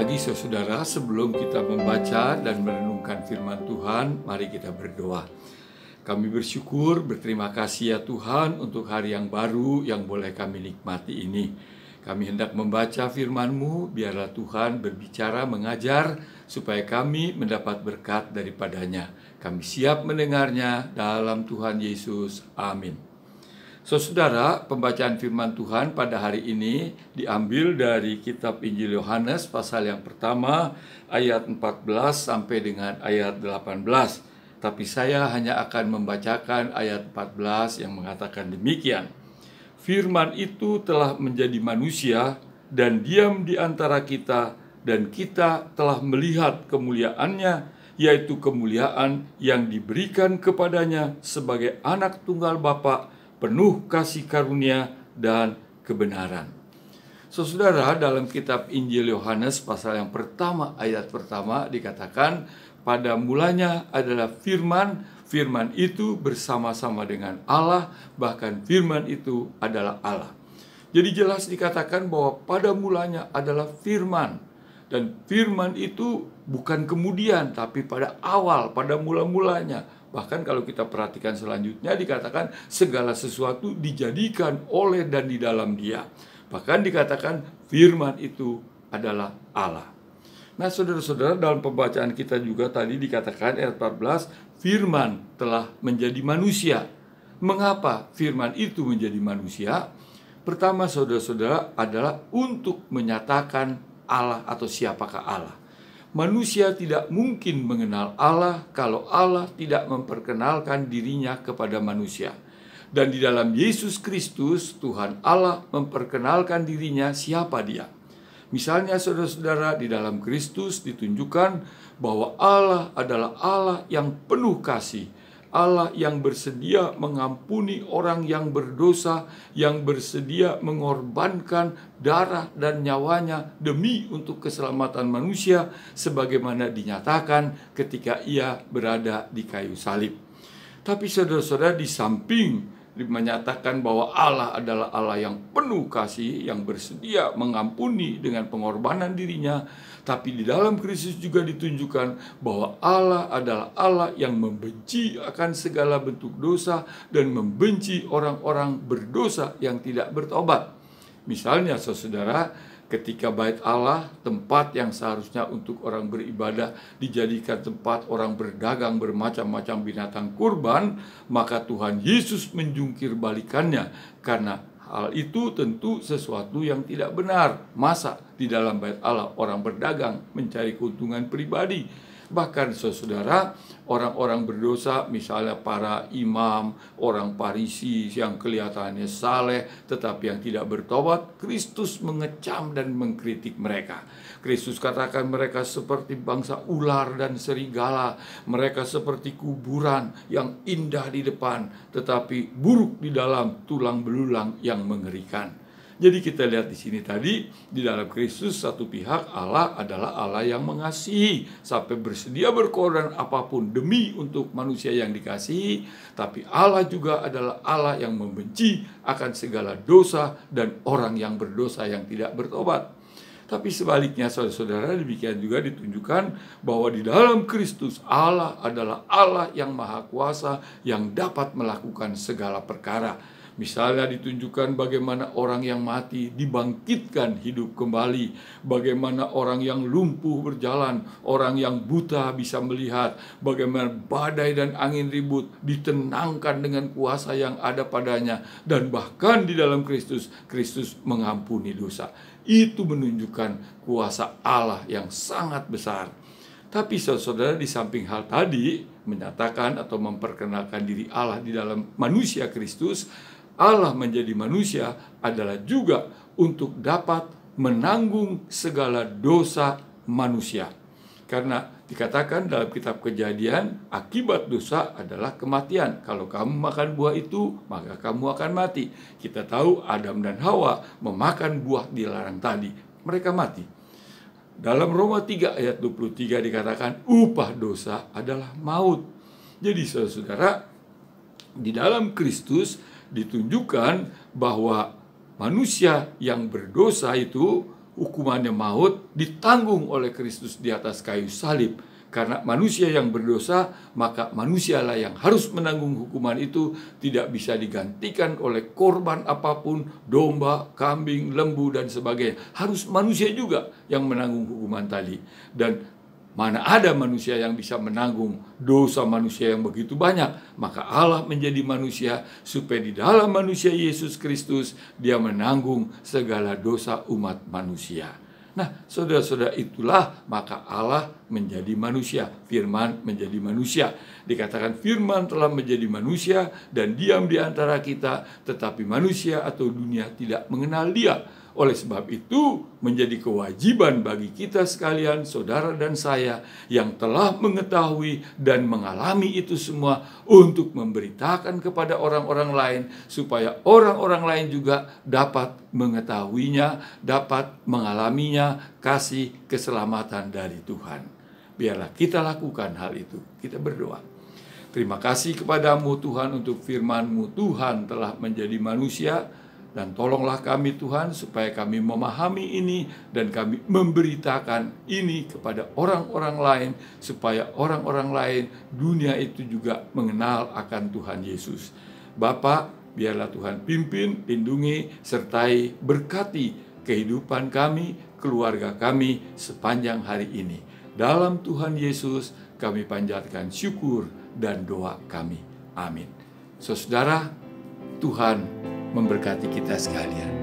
pagi saudara, sebelum kita membaca dan merenungkan firman Tuhan, mari kita berdoa. Kami bersyukur, berterima kasih ya Tuhan untuk hari yang baru yang boleh kami nikmati ini. Kami hendak membaca firman-Mu, biarlah Tuhan berbicara, mengajar, supaya kami mendapat berkat daripadanya. Kami siap mendengarnya dalam Tuhan Yesus. Amin. Saudara, pembacaan firman Tuhan pada hari ini diambil dari kitab Injil Yohanes pasal yang pertama ayat 14 sampai dengan ayat 18. Tapi saya hanya akan membacakan ayat 14 yang mengatakan demikian. Firman itu telah menjadi manusia dan diam di antara kita, dan kita telah melihat kemuliaannya, yaitu kemuliaan yang diberikan kepadanya sebagai anak tunggal Bapa, penuh kasih karunia dan kebenaran. Saudara, dalam kitab Injil Yohanes pasal yang pertama ayat pertama dikatakan, pada mulanya adalah firman, firman itu bersama-sama dengan Allah, bahkan firman itu adalah Allah. Jadi jelas dikatakan bahwa pada mulanya adalah firman, dan firman itu bukan kemudian, tapi pada awal, pada mula-mulanya. Bahkan kalau kita perhatikan selanjutnya dikatakan segala sesuatu dijadikan oleh dan di dalam Dia. Bahkan dikatakan firman itu adalah Allah. Nah saudara-saudara, dalam pembacaan kita juga tadi dikatakan ayat 14, firman telah menjadi manusia. Mengapa firman itu menjadi manusia? Pertama saudara-saudara adalah untuk menyatakan Allah atau siapakah Allah. Manusia tidak mungkin mengenal Allah kalau Allah tidak memperkenalkan dirinya kepada manusia. Dan di dalam Yesus Kristus, Tuhan Allah memperkenalkan dirinya siapa Dia. Misalnya saudara-saudara, di dalam Kristus ditunjukkan bahwa Allah adalah Allah yang penuh kasih, Allah yang bersedia mengampuni orang yang berdosa, yang bersedia mengorbankan darah dan nyawanya demi untuk keselamatan manusia, sebagaimana dinyatakan ketika Ia berada di kayu salib. Tapi saudara-saudara, di samping menyatakan bahwa Allah adalah Allah yang penuh kasih, yang bersedia mengampuni dengan pengorbanan dirinya, tapi di dalam Kristus juga ditunjukkan bahwa Allah adalah Allah yang membenci akan segala bentuk dosa dan membenci orang-orang berdosa yang tidak bertobat. Misalnya saudara, ketika bait Allah, tempat yang seharusnya untuk orang beribadah, dijadikan tempat orang berdagang bermacam-macam binatang kurban, maka Tuhan Yesus menjungkir balikannya, karena hal itu tentu sesuatu yang tidak benar. Masa di dalam bait Allah orang berdagang mencari keuntungan pribadi? Bahkan saudara, orang-orang berdosa, misalnya para imam, orang Farisi yang kelihatannya saleh tetapi yang tidak bertobat, Kristus mengecam dan mengkritik mereka. Kristus katakan mereka seperti bangsa ular dan serigala, mereka seperti kuburan yang indah di depan tetapi buruk di dalam, tulang belulang yang mengerikan. Jadi kita lihat di sini tadi, di dalam Kristus satu pihak Allah adalah Allah yang mengasihi sampai bersedia berkorban apapun demi untuk manusia yang dikasihi, tapi Allah juga adalah Allah yang membenci akan segala dosa dan orang yang berdosa yang tidak bertobat. Tapi sebaliknya saudara-saudara, demikian juga ditunjukkan bahwa di dalam Kristus Allah adalah Allah yang maha kuasa yang dapat melakukan segala perkara. Misalnya ditunjukkan bagaimana orang yang mati dibangkitkan hidup kembali, bagaimana orang yang lumpuh berjalan, orang yang buta bisa melihat, bagaimana badai dan angin ribut ditenangkan dengan kuasa yang ada padanya, dan bahkan di dalam Kristus, Kristus mengampuni dosa. Itu menunjukkan kuasa Allah yang sangat besar. Tapi saudara, di samping hal tadi menyatakan atau memperkenalkan diri Allah di dalam manusia Kristus, Allah menjadi manusia adalah juga untuk dapat menanggung segala dosa manusia. Karena dikatakan dalam kitab Kejadian, akibat dosa adalah kematian. Kalau kamu makan buah itu, maka kamu akan mati. Kita tahu Adam dan Hawa memakan buah dilarang tadi, mereka mati. Dalam Roma 3 ayat 23 dikatakan upah dosa adalah maut. Jadi saudara, di dalam Kristus ditunjukkan bahwa manusia yang berdosa itu hukumannya maut ditanggung oleh Kristus di atas kayu salib. Karena manusia yang berdosa, maka manusialah yang harus menanggung hukuman itu, tidak bisa digantikan oleh korban apapun, domba, kambing, lembu, dan sebagainya. Harus manusia juga yang menanggung hukuman tadi. Dan mana ada manusia yang bisa menanggung dosa manusia yang begitu banyak. Maka Allah menjadi manusia supaya di dalam manusia Yesus Kristus Dia menanggung segala dosa umat manusia. Nah, saudara-saudara, itulah maka Allah menjadi manusia, firman menjadi manusia. Dikatakan firman telah menjadi manusia dan diam di antara kita, tetapi manusia atau dunia tidak mengenal Dia. Oleh sebab itu, menjadi kewajiban bagi kita sekalian, saudara dan saya, yang telah mengetahui dan mengalami itu semua, untuk memberitakan kepada orang-orang lain, supaya orang-orang lain juga dapat mengetahuinya, dapat mengalaminya, kasih keselamatan dari Tuhan. Biarlah kita lakukan hal itu. Kita berdoa. Terima kasih kepadamu Tuhan untuk firman-Mu. Tuhan telah menjadi manusia. Dan tolonglah kami Tuhan supaya kami memahami ini dan kami memberitakan ini kepada orang-orang lain, supaya orang-orang lain dunia itu juga mengenal akan Tuhan Yesus. Bapa, biarlah Tuhan pimpin, lindungi, sertai, berkati kehidupan kami, keluarga kami sepanjang hari ini. Dalam Tuhan Yesus kami panjatkan syukur dan doa kami. Amin. Saudara, Tuhan memberkati kita sekalian.